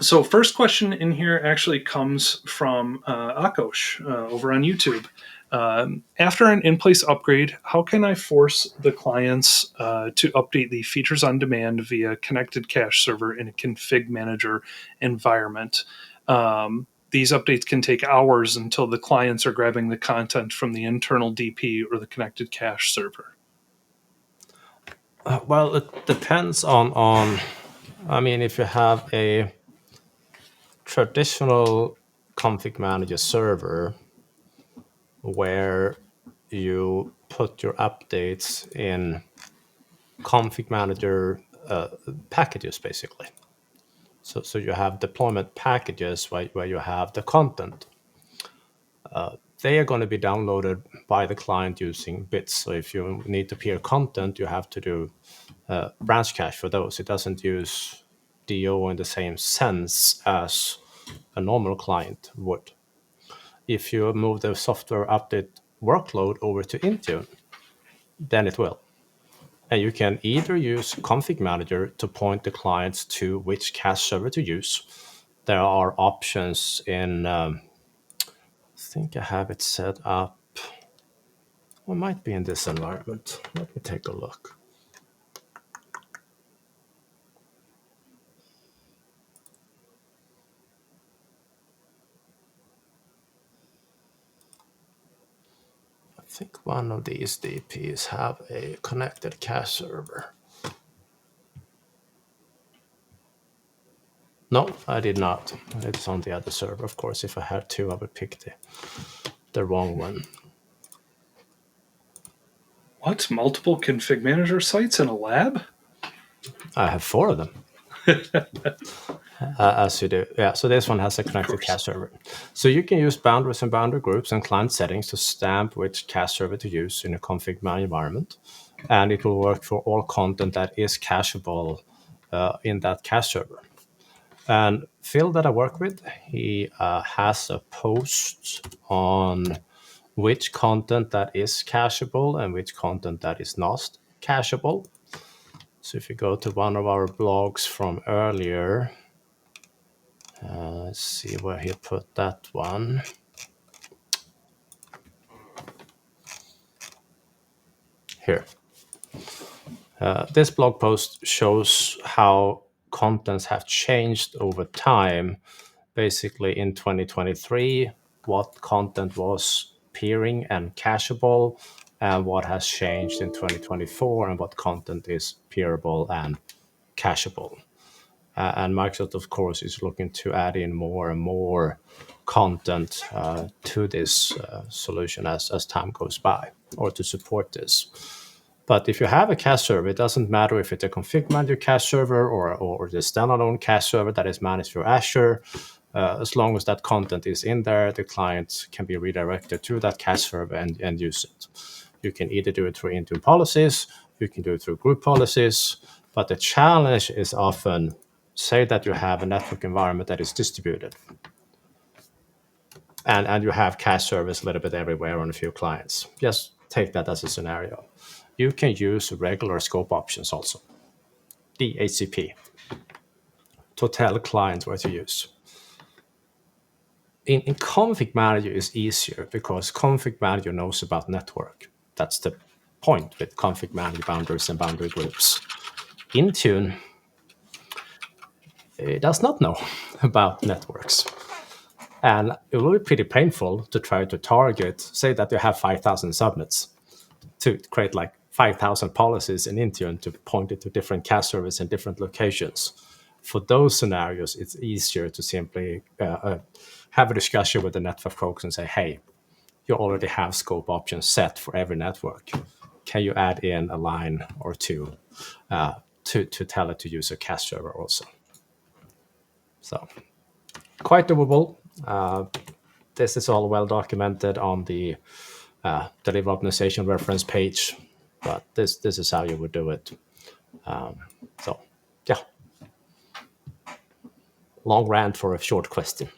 So first question in here actually comes from Akosh over on YouTube. After an in-place upgrade, how can I force the clients to update the features on demand via connected cache server in a ConfigMgr environment? These updates can take hours until the clients are grabbing the content from the internal DP or the connected cache server. Well, it depends on. I mean, if you have a traditional config manager server where you put your updates in config manager packages, basically. So you have deployment packages where you have the content. They are going to be downloaded by the client using bits. So if you need to peer content, you have to do branch cache for those. It doesn't use DO in the same sense as a normal client would. If you move the software update workload over to Intune, then it will. And you can either use Config Manager to point the clients to which cache server to use. There are options in, I think I have it set up. Well, it might be in this environment. Let me take a look. I think one of these DPs have a connected cache server. No, I did not. It's on the other server, of course. If I had two, I would pick the wrong one. What? Multiple config manager sites in a lab? I have 4 of them. As you do. Yeah, so this one has a connected cache server. So you can use boundaries and boundary groups and client settings to stamp which cache server to use in a config manager environment. And it will work for all content that is cacheable in that cache server. And Phil that I work with, he has a post on which content that is cacheable and which content that is not cacheable. So if you go to one of our blogs from earlier, let's see where he put that one. Here. This blog post shows how contents have changed over time. Basically, in 2023, what content was peering and cacheable, and what has changed in 2024, and what content is peerable and cacheable. And Microsoft, of course, is looking to add in more and more content to this solution as time goes by, or to support this. But if you have a cache server, it doesn't matter if it's a config manager cache server or the standalone cache server that is managed through Azure. As long as that content is in there, the client can be redirected to that cache server and use it. You can either do it through Intune policies, you can do it through group policies, but the challenge is often, say that you have a network environment that is distributed, and you have cache servers a little bit everywhere on a few clients. Just take that as a scenario. You can use regular scope options also, DHCP, to tell clients where to use. In Config Manager is easier because Config Manager knows about network. That's the point with Config Manager boundaries and boundary groups. Intune, it does not know about networks. And it will be pretty painful to try to target, say that you have 5,000 subnets, to create like 5,000 policies in Intune to point it to different cache servers in different locations. For those scenarios, it's easier to simply have a discussion with the network folks and say, hey, you already have scope options set for every network. Can you add in a line or two to tell it to use a cache server also? So quite doable. This is all well documented on the delivery optimization reference page, but this is how you would do it. So yeah, long rant for a short question.